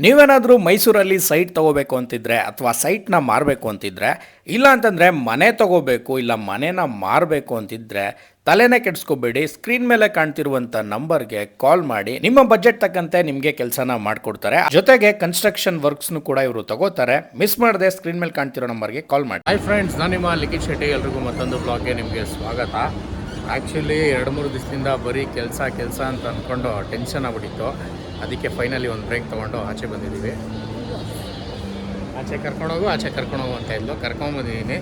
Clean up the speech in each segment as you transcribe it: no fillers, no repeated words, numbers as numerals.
ನೀವೇನಾದರೂ ಮೈಸೂರಲ್ಲಿ ಸೈಟ್ ತೊಗೋಬೇಕು ಅಂತಿದ್ರೆ ಅಥವಾ ಸೈಟ್ನ ಮಾರಬೇಕು ಅಂತಿದ್ರೆ ಇಲ್ಲ ಅಂತಂದರೆ ಮನೆ ತೊಗೋಬೇಕು ಇಲ್ಲ ಮನೆನ ಮಾರಬೇಕು ಅಂತಿದ್ರೆ ತಲೆನೇ ಕೆಡಿಸ್ಕೋಬೇಡಿ. ಸ್ಕ್ರೀನ್ ಮೇಲೆ ಕಾಣ್ತಿರುವಂಥ ನಂಬರ್ಗೆ ಕಾಲ್ ಮಾಡಿ ನಿಮ್ಮ ಬಜೆಟ್ ತಕ್ಕಂತೆ ನಿಮಗೆ ಕೆಲಸನ ಮಾಡಿಕೊಡ್ತಾರೆ. ಜೊತೆಗೆ ಕನ್ಸ್ಟ್ರಕ್ಷನ್ ವರ್ಕ್ಸ್ನು ಕೂಡ ಇವರು ತಗೋತಾರೆ. ಮಿಸ್ ಮಾಡದೆ ಸ್ಕ್ರೀನ್ ಮೇಲೆ ಕಾಣ್ತಿರೋ ನಂಬರ್ಗೆ ಕಾಲ್ ಮಾಡಿ. ಹಾಯ್ ಫ್ರೆಂಡ್ಸ್, ನಾನು ನಿಮ್ಮ ಲಿಖಿತ್ ಶೆಟ್ಟಿ. ಎಲ್ರಿಗೂ ಮತ್ತೊಂದು ಬ್ಲಾಗ್ಗೆ ನಿಮಗೆ ಸ್ವಾಗತ. ಆ್ಯಕ್ಚುಲಿ 2-3 ದಿವಸದಿಂದ ಬರೀ ಕೆಲಸ ಅಂತ ಅಂದ್ಕೊಂಡು ಟೆನ್ಷನ್ ಆಗ್ಬಿಟ್ಟಿತ್ತು. ಅದಕ್ಕೆ ಫೈನಲಿ ಒಂದು ಬ್ರೇಕ್ ತೊಗೊಂಡು ಆಚೆ ಬಂದಿದ್ದೀವಿ. ಆಚೆ ಕರ್ಕೊಂಡೋಗು ಅಂತ ಇದ್ಲು, ಕರ್ಕೊಂಬಂದಿದ್ದೀನಿ.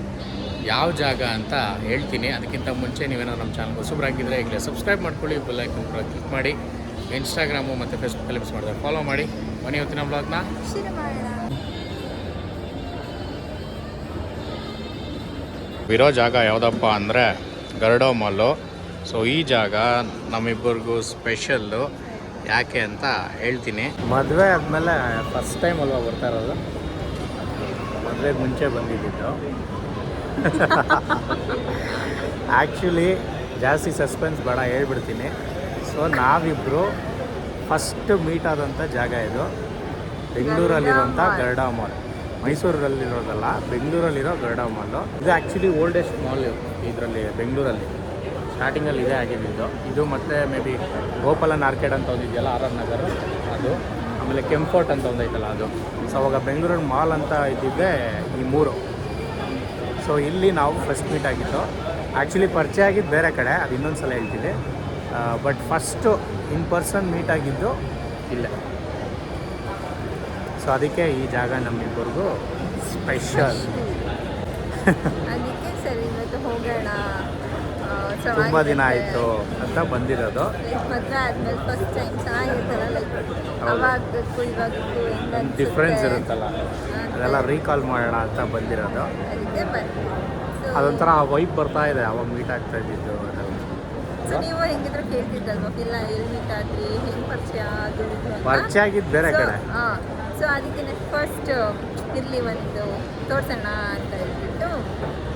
ಯಾವ ಜಾಗ ಅಂತ ಹೇಳ್ತೀನಿ. ಅದಕ್ಕಿಂತ ಮುಂಚೆ ನೀವೇನೋ ನಮ್ಮ ಚಾನಲ್ ಹೊಸಬ್ರಾಗಿದ್ದರೆ ಈಗಲೇ ಸಬ್ಸ್ಕ್ರೈಬ್ ಮಾಡ್ಕೊಳ್ಳಿ, ಬೆಲ್ ಐಕಾನ್ ಕೂಡ ಕ್ಲಿಕ್ ಮಾಡಿ. ಇನ್ಸ್ಟಾಗ್ರಾಮು ಮತ್ತು ಫೇಸ್ಬುಕ್ಕಲ್ಲಿ ಮಿಸ್ ಮಾಡಿದ್ರೆ ಫಾಲೋ ಮಾಡಿ. ಬನ್ನಿ ಇವತ್ತಿನ ಬ್ಲಾಗ್ನ ಇರೋ ಜಾಗ ಯಾವುದಪ್ಪ ಅಂದರೆ ಗರುಡೋ ಮಾಲು. ಸೊ ಈ ಜಾಗ ನಮ್ಮಿಬ್ಬರಿಗೂ ಸ್ಪೆಷಲ್ಲು. ಯಾಕೆ ಅಂತ ಹೇಳ್ತೀನಿ. ಮದುವೆ ಆದಮೇಲೆ ಫಸ್ಟ್ ಟೈಮ್ ಅಲ್ವಾ ಬರ್ತಾ ಇರೋದು. ಮದುವೆಗೆ ಮುಂಚೆ ಬಂದಿದ್ದು. ಆ್ಯಕ್ಚುಲಿ ಜಾಸ್ತಿ ಸಸ್ಪೆನ್ಸ್ ಬೇಡ, ಹೇಳ್ಬಿಡ್ತೀನಿ. ಸೊ ನಾವಿಬ್ಬರು ಫಸ್ಟ್ ಮೀಟ್ ಆದಂಥ ಜಾಗ ಇದು. ಬೆಂಗಳೂರಲ್ಲಿರೋಂಥ ಗರುಡಾ ಮಾಲ್. ಮೈಸೂರಲ್ಲಿರೋದಲ್ಲ, ಬೆಂಗಳೂರಲ್ಲಿರೋ ಗರುಡಾ ಮಾಲು. ಇದು ಆ್ಯಕ್ಚುಲಿ ಓಲ್ಡೆಸ್ಟ್ ಮಾಲ್ ಇದರಲ್ಲಿ ಬೆಂಗಳೂರಲ್ಲಿ. ಸ್ಟಾರ್ಟಿಂಗಲ್ಲಿ ಇದೇ ಆಗಿದ್ದು. ಇದು ಮತ್ತು ಮೇ ಬಿ ಗೋಪಾಲನ್ ಆರ್ಕೇಡ್ ಅಂತ ಒಂದಿದೆಯಲ್ಲ, ಆರ್ ಆರ್ ನಗರ್, ಅದು. ಆಮೇಲೆ ಕೆಂಫೋರ್ಟ್ ಅಂತ ಒಂದೈತಲ್ಲ, ಅದು. ಸೊ ಅವಾಗ ಬೆಂಗಳೂರು ಮಾಲ್ ಅಂತ ಇದ್ದಿದ್ದೆ ಈ 3. ಸೊ ಇಲ್ಲಿ ನಾವು ಫಸ್ಟ್ ಮೀಟ್ ಆಗಿತ್ತು. ಆ್ಯಕ್ಚುಲಿ ಪರಿಚಯ ಆಗಿದ್ದು ಬೇರೆ ಕಡೆ, ಅದು ಇನ್ನೊಂದು ಸಲ ಹೇಳ್ತೀನಿ. But first in person meet ಆಗಿದ್ದು ಇಲ್ಲೇ. ಸೊ ಅದಕ್ಕೆ ಈ ಜಾಗ ನಮ್ಮಿಬ್ಬರಿಗೂ ಸ್ಪೆಷಲ್. ಅದಕ್ಕೆ ಸರಿ ಇವತ್ತು ಹೋಗೋಣ, ತುಂಬ ದಿನ ಆಯಿತು ಅಂತ ಬಂದಿರೋದು. ಮದುವೆ ಆದಮೇಲೆ ಫಸ್ಟ್ ಟೈಮ್ ಚೆನ್ನಾಗಿರುತ್ತಲ್ಲ, ಲೈಕ್ ಅವಾಗಕ್ಕೂ ಇವಾಗಕ್ಕೂ ಡಿಫ್ರೆನ್ಸ್ ಇರುತ್ತಲ್ಲ, ಅದೆಲ್ಲ ರೀಕಾಲ್ ಮಾಡೋಣ ಅಂತ ಬಂದಿರೋದು. ಅದಕ್ಕೆ ಬಂದು ಅದೊಂಥರ ವೈಬ್ ಬರ್ತಾ ಇದೆ ಅವಾಗ ಮೀಟ್ ಆಗ್ತಾ ಇದ್ದಿದ್ದು. ಸೊ ನೀವು ಹೆಂಗಿದ್ರು ಕೇಳ್ತಿದ್ದಲ್ವ, ಇಲ್ಲ ಎಲ್ಲಿ ಮೀಟ್ ಆದ್ರಿ, ಹೆಂಗೆ ಪರಿಚಯ ಆಗಿದ್ದು ಬೇರೆ ಕಡೆ. ಹಾಂ, ಸೊ ಅದಕ್ಕೆ ಫಸ್ಟ್ ಇರಲಿ ಒಂದು ತೋರ್ಸೋಣ ಅಂತ ಹೇಳ್ಬಿಟ್ಟು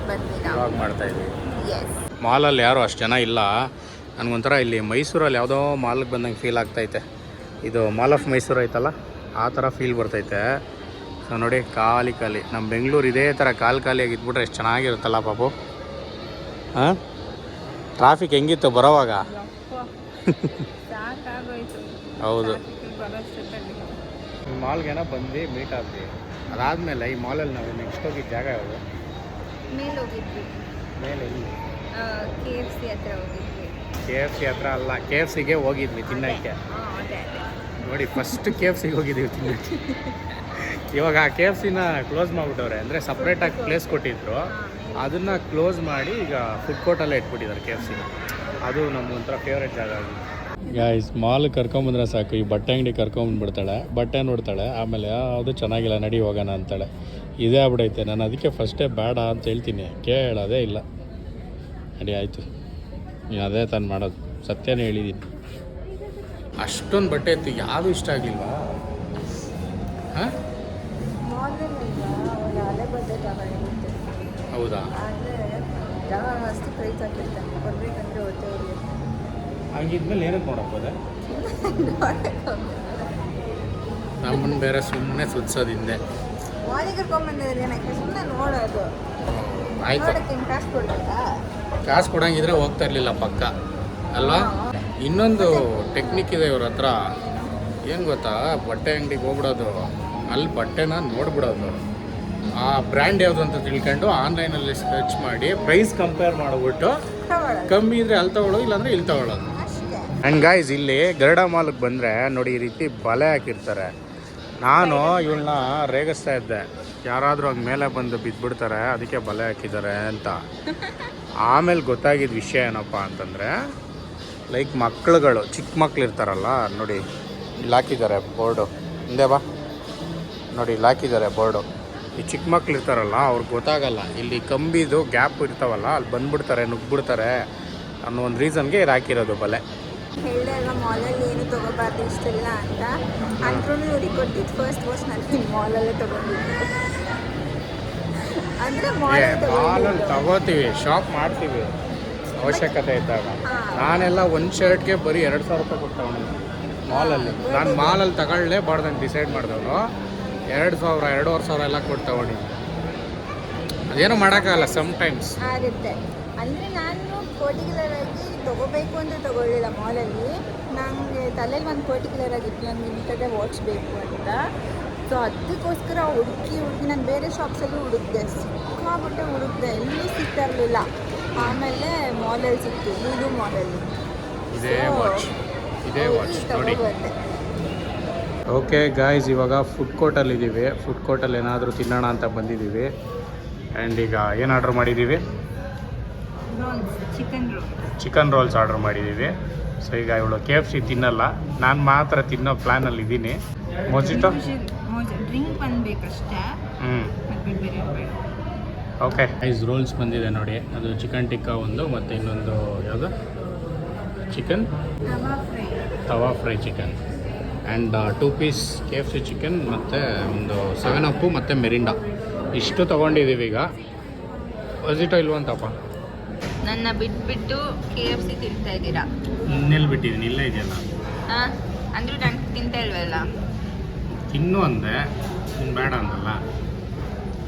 ಬಂದ್ವಿ ನಾವು ಮಾಡ್ತಾ ಇದ್ವಿ. ಎಸ್, ಮಾಲಲ್ಲಿ ಯಾರು ಅಷ್ಟು ಜನ ಇಲ್ಲ. ನನಗೊಂಥರ ಇಲ್ಲಿ ಮೈಸೂರಲ್ಲಿ ಯಾವುದೋ ಮಾಲ್ಗೆ ಬಂದಂಗೆ ಫೀಲ್ ಆಗ್ತೈತೆ. ಇದು ಮಾಲ್ ಆಫ್ ಮೈಸೂರು ಐತಲ್ಲ, ಆ ಥರ ಫೀಲ್ ಬರ್ತೈತೆ. ಸೊ ನೋಡಿ, ಖಾಲಿ ನಮ್ಮ ಬೆಂಗಳೂರು ಇದೇ ಥರ ಖಾಲಿಯಾಗಿ ಇದ್ಬಿಟ್ರೆ ಎಷ್ಟು ಚೆನ್ನಾಗಿರುತ್ತಲ್ಲ ಪಾಪು. ಹಾಂ, ಟ್ರಾಫಿಕ್ ಹೆಂಗಿತ್ತು ಬರೋವಾಗ? ಹೌದು. ಈ ಮಾಲ್ಗೆನ ಬಂದು ಮೀಟ್ ಆದ್ವಿ. ಅದಾದಮೇಲೆ ಈ ಮಾಲಲ್ಲಿ ನಾವು ನೆಕ್ಸ್ಟ್ ಹೋಗಿದ್ದ ಜಾಗ ಯಾವುದು? ಮೇಲೆ ಹೋಗಿದ್ವಿ. ಮೇಲೆ ಇಲ್ಲಿ KFC ಹತ್ರ ಹೋಗಿದ್ವಿ. KFC ಹತ್ರ ಅಲ್ಲ, KFCಗೆ ಹೋಗಿದ್ವಿ ತಿನ್ನೋಕ್ಕೆ. ನೋಡಿ, ಫಸ್ಟ್ KFCಗೆ ಹೋಗಿದ್ದೀವಿ ತಿನ್ನೋಕ್ಕೆ. ಇವಾಗ ಆ KFCನ ಕ್ಲೋಸ್ ಮಾಡಿಬಿಟ್ಟವ್ರೆ. ಅಂದರೆ ಸಪ್ರೇಟಾಗಿ ಪ್ಲೇಸ್ ಕೊಟ್ಟಿದ್ರು, ಅದನ್ನು ಕ್ಲೋಸ್ ಮಾಡಿ ಈಗ ಫುಡ್ ಕೋರ್ಟಲ್ಲೇ ಇಟ್ಬಿಟ್ಟಿದ್ದಾರೆ KFCನ. ಅದು ನಮ್ಮ ಒಂಥರ ಫೇವ್ರೇಟ್ ಜಾಗ ಆಗಿದೆ. ಗಾಯ್ಸ್, ಮಾಲ್ ಕರ್ಕೊಂಬಂದ್ರೆ ಸಾಕು, ಈ ಬಟ್ಟೆ ಅಂಗಡಿ ಕರ್ಕೊಂಬಂದ್ಬಿಡ್ತಾಳೆ, ಬಟ್ಟೆ ನೋಡ್ತಾಳೆ, ಆಮೇಲೆ ಅದು ಚೆನ್ನಾಗಿಲ್ಲ ನಡಿ ಹೋಗೋಣ ಅಂತಾಳೆ. ಇದೇ ಆಗ್ಬಿಡೈತೆ. ನಾನು ಅದಕ್ಕೆ ಫಸ್ಟೇ ಬೇಡ ಅಂತ ಹೇಳ್ತೀನಿ, ಕೇಳೋದೇ ಇಲ್ಲ. ನಡಿ ಆಯಿತು, ನೀನು ಅದೇ ತಾನು ಮಾಡೋದು, ಸತ್ಯನೇ ಹೇಳಿದ್ದೀನಿ. ಅಷ್ಟೊಂದು ಬಟ್ಟೆ ಇತ್ತು, ಯಾವುದು ಇಷ್ಟ ಆಗಲಿಲ್ವಾ? ಹಾಂ, ಹೌದಾ? ಹಂಗಿದ್ಮೇಲೆ ಏನಕ್ಕೆ ನೋಡೋಕ್ಕೋದೆ? ನಮ್ಮನ್ನು ಬೇರೆ ಸುಮ್ಮನೆ ಸುತ್ಸೋದಿಂದೆ. ಆಯ್ತು, ಕಾಸು ಕೊಡಂಗಿದ್ರೆ ಹೋಗ್ತಾ ಇರಲಿಲ್ಲ ಪಕ್ಕ ಅಲ್ವಾ? ಇನ್ನೊಂದು ಟೆಕ್ನಿಕ್ ಇದೆ ಇವ್ರ ಹತ್ರ. ಏನು ಗೊತ್ತಾ, ಬಟ್ಟೆ ಅಂಗಡಿಗೆ ಹೋಗ್ಬಿಡೋದು, ಅಲ್ಲಿ ಬಟ್ಟೆನ ನೋಡ್ಬಿಡೋದು, ಆ ಬ್ರ್ಯಾಂಡ್ ಯಾವುದು ಅಂತ ತಿಳ್ಕೊಂಡು ಆನ್ಲೈನಲ್ಲಿ ಸರ್ಚ್ ಮಾಡಿ ಪ್ರೈಸ್ ಕಂಪೇರ್ ಮಾಡಿಬಿಟ್ಟು ಕಮ್ಮಿ ಇದ್ರೆ ಅಲ್ಲಿ ತೊಗೊಳ್ಳೋದು, ಇಲ್ಲಾಂದರೆ ಇಲ್ಲಿ ತೊಗೊಳ್ಳೋದು. ಆ್ಯಂಡ್ ಗಾಯ್ಸ್, ಇಲ್ಲಿ ಗರುಡಾ ಮಾಲ್ಗೆ ಬಂದರೆ ನೋಡಿ, ಈ ರೀತಿ ಬಲೆ ಹಾಕಿರ್ತಾರೆ. ನಾನು ಇವಳನ್ನ ರೇಗಿಸ್ತಾ ಇದ್ದೆ, ಯಾರಾದರೂ ಹಂಗೆ ಮೇಲೆ ಬಂದು ಬಿದ್ದುಬಿಡ್ತಾರೆ, ಅದಕ್ಕೆ ಬಲೆ ಹಾಕಿದ್ದಾರೆ ಅಂತ. ಆಮೇಲೆ ಗೊತ್ತಾಗಿದ್ದ ವಿಷಯ ಏನಪ್ಪ ಅಂತಂದರೆ, ಲೈಕ್ ಮಕ್ಕಳುಗಳು, ಚಿಕ್ಕ ಮಕ್ಳು ಇರ್ತಾರಲ್ಲ, ನೋಡಿ ಇಲ್ಲಿ ಹಾಕಿದ್ದಾರೆ ಬೋರ್ಡು. ಹಿಂದೆ ಬಾ, ನೋಡಿ ಇಲ್ಲಿ ಹಾಕಿದ್ದಾರೆ ಬೋರ್ಡು. ಈ ಚಿಕ್ಕ ಮಕ್ಳು ಇರ್ತಾರಲ್ಲ, ಅವ್ರಿಗೆ ಗೊತ್ತಾಗಲ್ಲ, ಇಲ್ಲಿ ಕಂಬಿದು ಗ್ಯಾಪ್ ಇರ್ತಾವಲ್ಲ, ಅಲ್ಲಿ ಬಂದುಬಿಡ್ತಾರೆ, ನುಗ್ಬಿಡ್ತಾರೆ ಅನ್ನೋ ಒಂದು ರೀಸನ್ಗೆ ಇದು ಹಾಕಿರೋದು ಬಲೆ. ಹೇಳಿದಾಗ ಮಾಲಲ್ಲಿ ಏನು ತೊಗೋಬಾರ್ದು ಇಷ್ಟೆಲ್ಲ ಅಂತ ಅಂದ್ರೂ ಇವ್ರಿಗೆ ಕೊಟ್ಟಿದ್ದು ಫಸ್ಟ್ ವಾಶ್ ನಾನು ಮಾಲಲ್ಲೇ ತೊಗೊಂಡಿದ್ದೆ. ಅಂದರೆ ಮಾಲಲ್ಲಿ ತಗೋತೀವಿ, ಶಾಪ್ ಮಾಡ್ತೀವಿ ಅವಶ್ಯಕತೆ ಇದ್ದಾಗ. ನಾನೆಲ್ಲ ಒಂದು ಶರ್ಟ್ಗೆ ಬರೀ 2,000 ರೂಪಾಯಿ ಕೊಡ್ತಾವೆ. ಮಾಲಲ್ಲಿ. ನಾನು ಮಾಲಲ್ಲಿ ತಗೊಳ್ಳೇಬಾರ್ದು ಅಂತ ಡಿಸೈಡ್ ಮಾಡಿದವರು 2,000 2,500 ಎಲ್ಲ ಕೊಟ್ಟು ತಗೊಂಡು. ಅದೇನು ಮಾಡೋಕ್ಕಾಗಲ್ಲ ಸಮ್ಟೈಮ್ಸ್ ಆಗುತ್ತೆ. ಅಂದರೆ ನಾನು ಪರ್ಟಿಕ್ಯುಲರ್ ಆಗಿ ತೊಗೋಬೇಕು ಅಂತ ತೊಗೊಳ್ಳಿಲ್ಲ ಮಾಲಲ್ಲಿ. ನನಗೆ ತಲೆಯಲ್ಲಿ ಒಂದು ಪರ್ಟಿಕ್ಯುಲರ್ ಆಗಿತ್ತು, ನನಗೆ ಇಂಥದ್ದೇ ವಾಚ್ ಬೇಕು ಅಂತ. ಸೊ ಅದಕ್ಕೋಸ್ಕರ ಹುಡುಕಿ ನಾನು ಬೇರೆ ಶಾಪ್ಸಲ್ಲೂ ಹುಡುಕಿದೆ, ಸಿಕ್ಕಾಬಿಟ್ಟೆ ಹುಡುಕಿದೆ, ಎಲ್ಲೂ ಸಿಗ್ತಾ ಇರಲಿಲ್ಲ. ಆಮೇಲೆ ಮಾಲಲ್ಲಿ ಸಿಕ್ತು, ಲೂಲು ಮಾಲಲ್ಲಿ. ಇದೇ ವಾಚ್ ನೋಡಿ. ತಗೊಬಂದೆ. ಓಕೆ ಗಾಯ್ಸ್, ಇವಾಗ ಫುಡ್ ಕೋರ್ಟಲ್ಲಿ ಇದ್ದೀವಿ. ಫುಡ್ ಕೋರ್ಟಲ್ಲಿ ಏನಾದರೂ ತಿನ್ನೋಣ ಅಂತ ಬಂದಿದ್ದೀವಿ. ಆ್ಯಂಡ್ ಈಗ ಏನು ಆರ್ಡ್ರ್ ಮಾಡಿದ್ದೀವಿ? ಚಿಕನ್ ರೋಲ್ಸ್ ಆರ್ಡ್ರ್ ಮಾಡಿದ್ದೀವಿ. ಸೊ ಈಗ ಇವಳು KFC ತಿನ್ನಲ್ಲ, ನಾನು ಮಾತ್ರ ತಿನ್ನೋ ಪ್ಲ್ಯಾನಲ್ಲಿ ಇದ್ದೀನಿ. ಮೊಜಿಟೊ ಡ್ರಿಂಕ್ ಬಂದಬೇಕಷ್ಟೇ. ಓಕೆ ಐಸ್ ರೋಲ್ಸ್ ಬಂದಿದೆ ನೋಡಿ. ಅದು ಚಿಕನ್ ಟಿಕ್ಕಾ ಒಂದು, ಮತ್ತು ಇನ್ನೊಂದು ಯಾವುದು chicken tawa fry chicken. And 2 piece KFC chicken ಮತ್ತು ಒಂದು 7 ಅಪ್ ಮತ್ತು ಮೆರಿಂಡಾ. ಇಷ್ಟು ತೊಗೊಂಡಿದ್ದೀವಿ. ಈಗ ಮೊಜಿಟೊ ಇಲ್ವಂತಪ್ಪ? ನನ್ನ ಬಿಟ್ಬಿಟ್ಟು KFC ತಿಂತಾ ಇದ್ದೀರಾ? ಇನ್ನೆಲ್ಲಿ ಬಿಟ್ಟಿದ್ದೀನಿ, ಇಲ್ಲೇ ಇದೆಯಲ್ಲ. ಹಾಂ, ಅಂದರೂ ನಾನು ತಿಂತಾ ಇಲ್ವಲ್ಲ. ತಿನ್ನು ಅಂದೆ, ನೀನು ಬೇಡ ಅಂದಲ್ಲ.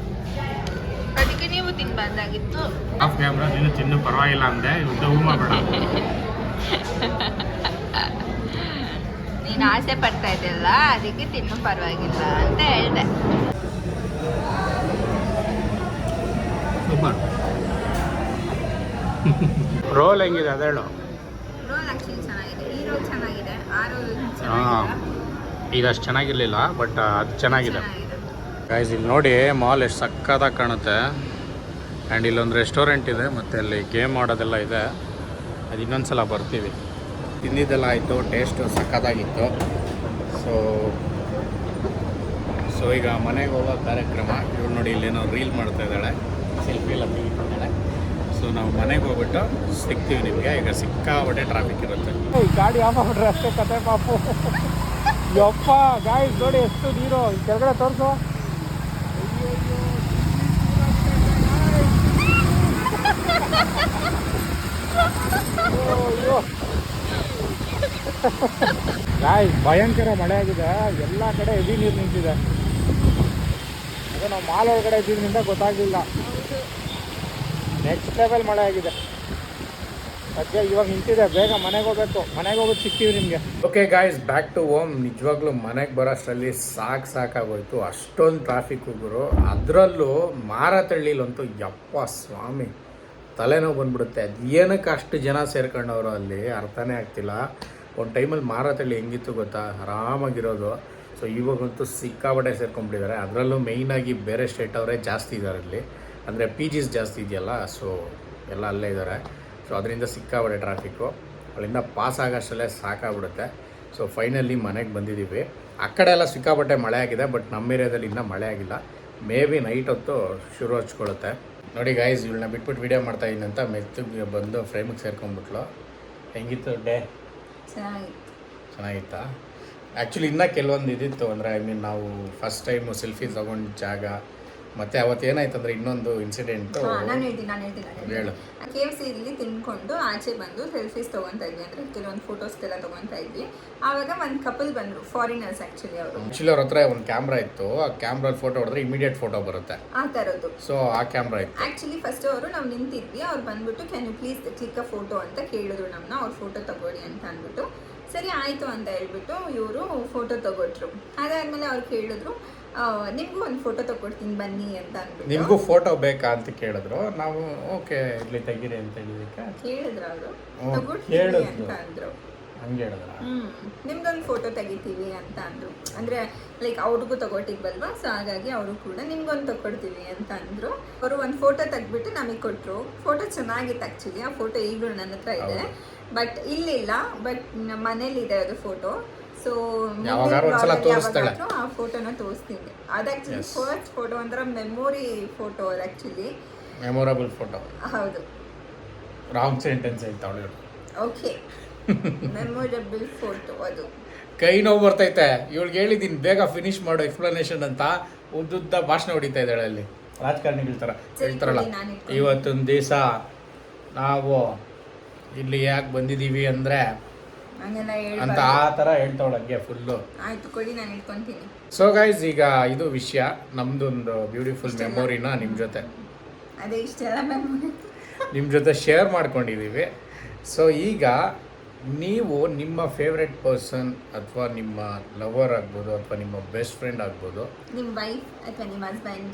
ಅದಕ್ಕೆ ನೀವು ತಿನ್ಬಾರ್ದಾಗಿತ್ತು. ಆಫ್ ಕ್ಯಾಮ್ರಾ ನೀನು ತಿನ್ನು ಪರವಾಗಿಲ್ಲ ಅಂದೆ, ಯುದ್ಧ ಹೂ ಮಾಡಬೇಡ. ನೀನು ಆಸೆ ಪಡ್ತಾ ಇದೆಯಲ್ಲ, ಅದಕ್ಕೆ ತಿನ್ನು ಪರವಾಗಿಲ್ಲ ಅಂತ ಹೇಳಿದೆ. ಸೂಪರ್. ರೋಲ್ ಹೆಂಗಿದೆ ಅದೇಳು? ರೋಲ್ ಆ್ಯಕ್ಚುಲಿ ಚೆನ್ನಾಗಿದೆ, ಈ ರೋಲ್ ಚೆನ್ನಾಗಿದೆ, ಆ ರೋಲ್ ಹಾಂ, ಇದಷ್ಟು ಚೆನ್ನಾಗಿರಲಿಲ್ಲ, ಬಟ್ ಅದು ಚೆನ್ನಾಗಿದೆ. ಗೈಸ್ ಇಲ್ಲಿ ನೋಡಿ, ಮಾಲ್ ಎಷ್ಟು ಸಕ್ಕತ್ತಾಗಿ ಕಾಣುತ್ತೆ. ಆ್ಯಂಡ್ ಇಲ್ಲೊಂದು ರೆಸ್ಟೋರೆಂಟ್ ಇದೆ, ಮತ್ತು ಅಲ್ಲಿ ಗೇಮ್ ಆಡೋದೆಲ್ಲ ಇದೆ. ಅದು ಇನ್ನೊಂದು ಸಲ ಬರ್ತೀವಿ. ತಿಂದಿದ್ದೆಲ್ಲ ಆಯಿತು, ಟೇಸ್ಟು ಸಕ್ಕತ್ತಾಗಿತ್ತು. ಸೊ ಈಗ ಮನೆಗೆ ಹೋಗೋ ಕಾರ್ಯಕ್ರಮ. ಇವಳು ನೋಡಿ ಇಲ್ಲೇನೋ ರೀಲ್ ಮಾಡ್ತಾ ಇದ್ದಾಳೆ, ಸೆಲ್ಫಿ ಎಲ್ಲ ತೆಗಿತಿದ್ದಾಳೆ. ಸೊ ನಾವು ಮನೆಗೆ ಹೋಗ್ಬಿಟ್ಟು ಸಿಗ್ತೀವಿ ನಿಮಗೆ. ಈಗ ಸಿಕ್ಕಾಬಟ್ಟೆ ಟ್ರಾಫಿಕ್ ಇರುತ್ತೆ. ಗಾಡಿ ಆಫ್ ಆಗ್ಬಿಟ್ರೆ ಅಷ್ಟೇ ಕತೆ ಪಾಪು. ಯಪ್ಪ ಗಾಯ್ಸ್ ನೋಡಿ ಎಷ್ಟು ನೀರು. ಕೆಳಗಡೆ ತೋರಿಸು. ಗಾಯ್ಸ್ ಭಯಂಕರ ಮಳೆ ಆಗಿದೆ, ಎಲ್ಲ ಕಡೆ ಹೆವಿ ನೀರು ನಿಂತಿದೆ. ಅದೇ ನಾವು ಮಾಲ್ ಒಳಗಡೆ ಇದ್ದಿದ್ದರಿಂದ ಗೊತ್ತಾಗಲಿಲ್ಲ. ನೆಕ್ಸ್ಟ್ ಲೆವೆಲ್ ಮಳೆ ಆಗಿದೆ. ಸದ್ಯ ಇವಾಗ ನಿಂತಿದೆ, ಬೇಗ ಮನೆಗೆ ಹೋಗ್ಬೇಕು. ಮನೆಗೆ ಹೋಗೋದು ಸಿಗ್ತೀವಿ ನಿಮಗೆ. Okay guys, back to home. ನಿಜವಾಗ್ಲೂ ಮನೆಗೆ ಬರೋಷ್ಟರಲ್ಲಿ ಸಾಕಾಗೋಯ್ತು. ಅಷ್ಟೊಂದು ಟ್ರಾಫಿಕ್ ಹೋಗೋರು, ಅದರಲ್ಲೂ ಮಾರತಳ್ಳಿಲಂತೂ ಯಪ್ಪ ಸ್ವಾಮಿ ತಲೆನೋವು ಬಂದ್ಬಿಡುತ್ತೆ. ಅದು ಏನಕ್ಕೆ ಅಷ್ಟು ಜನ ಸೇರ್ಕೊಂಡವರು ಅಲ್ಲಿ ಅರ್ಥನೇ ಆಗ್ತಿಲ್ಲ. ಒಂದು ಟೈಮಲ್ಲಿ ಮಾರತಳ್ಳಿ ಹೆಂಗಿತ್ತು ಗೊತ್ತಾ, ಆರಾಮಾಗಿರೋದು. ಸೊ ಇವಾಗಂತೂ ಸಿಕ್ಕಾಬಟ್ಟೆ ಸೇರ್ಕೊಂಡ್ಬಿಟ್ಟಿದ್ದಾರೆ. ಅದರಲ್ಲೂ ಮೇಯ್ನಾಗಿ ಬೇರೆ ಸ್ಟೇಟ್ ಅವರೇ ಜಾಸ್ತಿ ಇದ್ದಾರೆ ಅಲ್ಲಿ, ಅಂದರೆ PGs ಜಾಸ್ತಿ ಇದೆಯಲ್ಲ, ಸೊ ಎಲ್ಲ ಅಲ್ಲೇ ಇದ್ದಾರೆ. ಸೊ ಅದರಿಂದ ಸಿಕ್ಕಾಬಟ್ಟೆ ಟ್ರಾಫಿಕ್ಕು. ಅಲ್ಲಿಂದ ಪಾಸ್ ಆಗೋಷ್ಟಲ್ಲೇ ಸಾಕಾಗ್ಬಿಡುತ್ತೆ. ಸೊ ಫೈನಲಿ ಮನೆಗೆ ಬಂದಿದ್ದೀವಿ. ಆ ಕಡೆ ಎಲ್ಲ ಸಿಕ್ಕಾಬಟ್ಟೆ ಮಳೆ ಆಗಿದೆ, ಬಟ್ ನಮ್ಮ ಏರಿಯಾದಲ್ಲಿ ಇನ್ನೂ ಮಳೆ ಆಗಿಲ್ಲ. ಮೇ ಬಿ ನೈಟ್ ಹೊತ್ತು ಶುರು ಹಚ್ಕೊಳ್ಳುತ್ತೆ. ನೋಡಿ ಗಾಯ್ಸ್, ಇವಳನ್ನ ಬಿಟ್ಬಿಟ್ಟು ವೀಡಿಯೋ ಮಾಡ್ತಾಯಿದ್ದೀನಿ ಅಂತ ಮೆತ್ತಿಗೆ ಬಂದು ಫ್ರೇಮಿಗೆ ಸೇರ್ಕೊಂಡ್ಬಿಟ್ಲು. ಹೆಂಗಿತ್ತು ಡೇ? ಚೆನ್ನಾಗಿತ್ತಾ? ಆ್ಯಕ್ಚುಲಿ ಇನ್ನೂ ಕೆಲವೊಂದು ಇದಿತ್ತು. ಅಂದರೆ ನಾವು ಫಸ್ಟ್ ಟೈಮು ಸೆಲ್ಫಿ ತೊಗೊಂಡು ಜಾಗ, ಮತ್ತು ಅವತ್ತು ಏನಾಯ್ತು ಅಂದರೆ ಇನ್ನೊಂದು ಇನ್ಸಿಡೆಂಟು. ನಾನು ಹೇಳ್ತೀನಿ. ಹೇಳು. KFC ಇಲ್ಲಿ ತಿನ್ಕೊಂಡು ಆಚೆ ಬಂದು ಸೆಲ್ಫೀಸ್ ತೊಗೊತಾ ಇದ್ವಿ, ಅಂದರೆ ಕೆಲವೊಂದು ಫೋಟೋಸ್ಗೆಲ್ಲ ತೊಗೊತಾ ಇದ್ವಿ. ಆವಾಗ ಒಂದು ಕಪಲ್ ಬಂದರು, ಫಾರಿನರ್ಸ್ ಆ್ಯಕ್ಚುಲಿ ಅವ್ರ ಹತ್ರ ಒಂದು ಕ್ಯಾಮ್ರಾ ಇತ್ತು. ಆ ಕ್ಯಾಮ್ರಲ್ಲಿ ಫೋಟೋ ಹೊಡೆದ್ರೆ ಇಮಿಡಿಯೇಟ್ ಫೋಟೋ ಬರುತ್ತೆ, ಆ ಥರದ್ದು. ಸೊ ಆ ಕ್ಯಾಮ್ರಾ ಇತ್ತು. ಆ್ಯಕ್ಚುಲಿ ಫಸ್ಟ್ ಅವರು ನಾವು ನಿಂತಿದ್ವಿ, ಅವ್ರು ಬಂದ್ಬಿಟ್ಟು can you please click a photo ಅಂತ ಕೇಳಿದ್ರು ನಮ್ಮನ್ನ. ಅವ್ರು ಫೋಟೋ ತಗೊಳ್ಳಿ ಅಂತ ಅಂದ್ಬಿಟ್ಟು ಸರಿ ಆಯಿತು ಅಂತ ಹೇಳ್ಬಿಟ್ಟು ಇವರು ಫೋಟೋ ತಗೊಟ್ರು. ಅದಾದಮೇಲೆ ಅವ್ರು ಕೇಳಿದ್ರು, ನಿಮಗೂ ಒಂದು ಫೋಟೋ ತಗೊಡ್ತೀನಿ ಬನ್ನಿ ಅಂತ ಅಂದ್ಬಿಟ್ಟು. ನಿಮಗೂ ಫೋಟೋ ಬೇಕಾ ಅಂತ ಕೇಳಿದ್ರು. ನಾವು ಓಕೆ ಇಲ್ಲಿ ತೆಗೀರಿ ಅಂತ ಹೇಳಿದಕ್ಕೆ ಕೇಳಿದ್ರು ಅವರು, ತಗೊಡ್ತೀವಿ ಅಂತ ಅಂದರು. ಹಂಗೆ ಹೇಳಿದ್ರ? ನಿಮ್ದೊಂದು ಫೋಟೋ ತೆಗಿತೀವಿ ಅಂತ ಅಂದರು. ಅಂದರೆ ಲೈಕ್ ಅವ್ರಿಗೂ ತಗೊಟ್ಟಿದ್ವಲ್ವಾ, ಸೊ ಹಾಗಾಗಿ ಅವರು ಕೂಡ ನಿಮ್ಗೊಂದು ತಗೊಡ್ತೀವಿ ಅಂತ ಅಂದರು. ಅವರು ಒಂದು ಫೋಟೋ ತೆಗ್ಬಿಟ್ಟು ನಮಗೆ ಕೊಟ್ಟರು. ಫೋಟೋ ಚೆನ್ನಾಗಿತ್ತು ಆ್ಯಕ್ಚುಲಿ. ಆ ಫೋಟೋ ಈಗಲೂ ನನ್ನ ಹತ್ರ ಇದೆ, ಬಟ್ ಇಲ್ಲಿಲ್ಲ, ಬಟ್ ನಮ್ಮ ಮನೇಲಿದೆ ಅದು ಫೋಟೋ. ಸೊ ಆ ಫೋಟೋನ ತೋರಿಸ್ತೀನಿ. ಅದು ಆ್ಯಕ್ಚುಲಿ ಫಸ್ಟ್ ಫೋಟೋ ಒಂಥರ ಮೆಮೊರಿ ಫೋಟೋ. ಅದು ಆ್ಯಕ್ಚುಲಿ ಮೆಮೊರಬಲ್ ಫೋಟೋ. ಹೌದು, ರಾಂಗ್ ಸೆಂಟೆನ್ಸ್ ಹೇಳ್ತಾವಳು. Okay, memorable photo. ಅದು ಕೈ ನೋವು ಬರ್ತೈತೆ. ಇವಳಿಗೆ ಹೇಳಿದ್ದೀನಿ ಬೇಗ ಫಿನಿಶ್ ಮಾಡು ಎಕ್ಸ್ಪ್ಲನೇಷನ್ ಅಂತ. ಉದ್ದುದ್ದ ಭಾಷಣ ಹೊಡಿತಾ ಇದ್ದಾಳೆ ಅಲ್ಲಿ. ರಾಜಕಾರಣಿಗಳ ಥರ ಹೇಳ್ತಾರಲ್ಲ, ಇವತ್ತೊಂದು ದಿವಸ ನಾವು ಇಲ್ಲಿ ಯಾಕೆ ಬಂದಿದ್ದೀವಿ ಅಂದರೆ ಹಂಗೆಲ್ಲ ಅಂತ ಹೇಳ್ಬಾರ್ದು. ಆ ಥರ ಹೇಳ್ತಾವಳಂಗೆ ಫುಲ್ಲು. ಆಯ್ತು ಕೊಡಿ, ನಾನು ಇಟ್ಕೊಂತೀನಿ. ಸೊ ಗೈಸ್, ಈಗ ಇದು ವಿಷಯ, ನಮ್ಮದೊಂದು ಬ್ಯೂಟಿಫುಲ್ ಮೆಮೊರಿನ ನಿಮ್ಮ ಜೊತೆ ಅದೇ ಇಷ್ಟೆಲ್ಲ ಮೆಮೊರಿ ನಿಮ್ಮ ಜೊತೆ ಶೇರ್ ಮಾಡ್ಕೊಂಡಿದ್ದೀವಿ. ಸೊ ಈಗ ನೀವು ನಿಮ್ಮ ಫೇವ್ರೆಟ್ ಪರ್ಸನ್ ಅಥವಾ ನಿಮ್ಮ ಲವರ್ ಆಗ್ಬೋದು ಅಥವಾ ನಿಮ್ಮ ಬೆಸ್ಟ್ ಫ್ರೆಂಡ್ ಆಗ್ಬೋದು, ನಿಮ್ಮ ವೈಫ್ ಅಥವಾ ನಿಮ್ಮ ಹಸ್ಬೆಂಡ್,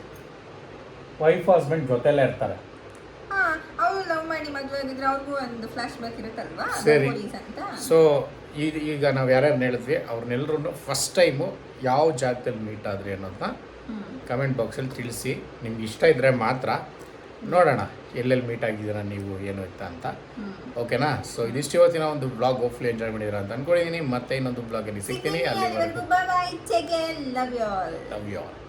ವೈಫ್ ಹಸ್ಬೆಂಡ್ ಜೊತೆಲೇ ಇರ್ತಾರೆ. ಹಾಂ, ಅವ್ರು ಲವ್ ಮಾಡಿ ಮದುವೆ ಆಗಿದ್ರೆ ಅವ್ರಿಗೂ ಒಂದು ಫ್ಲಾಶ್ ಬ್ಯಾಕ್ ಇರುತ್ತಲ್ವಾ, ಸರಿ. ಮೆಮೊರೀಸ್ ಅಂತ. ಸೊ ಈಗ ನಾವು ಯಾರ್ಯಾರು ಹೇಳಿದ್ವಿ ಅವ್ರನ್ನೆಲ್ಲರೂ ಫಸ್ಟ್ ಟೈಮು ಯಾವ ಜಾಗದಲ್ಲಿ ಮೀಟ್ ಆದ್ರಿ ಅನ್ನೋದನ್ನ ಕಮೆಂಟ್ ಬಾಕ್ಸಲ್ಲಿ ತಿಳಿಸಿ. ನಿಮ್ಗೆ ಇಷ್ಟ ಇದ್ದರೆ ಮಾತ್ರ ನೋಡೋಣ ಎಲ್ಲೆಲ್ಲಿ ಮೀಟ್ ಆಗಿದ್ದೀರಾ ನೀವು, ಏನು ಇತ್ತ ಅಂತ. ಓಕೆನಾ? ಸೊ ಇದಿಷ್ಟು ಇವತ್ತಿನ ಒಂದು ಬ್ಲಾಗ್. ಹೋಪ್ಫುಲಿ ಎಂಜಾಯ್ ಮಾಡಿದ್ದೀರಾ ಅಂತ ಅಂದ್ಕೊಂಡಿದ್ದೀನಿ. ಮತ್ತೆ ಇನ್ನೊಂದು ಬ್ಲಾಗಲ್ಲಿ ಸಿಗ್ತೀನಿ. ಅಲ್ಲಿವರೆಗೂ bye, take care, love you all. Love you all.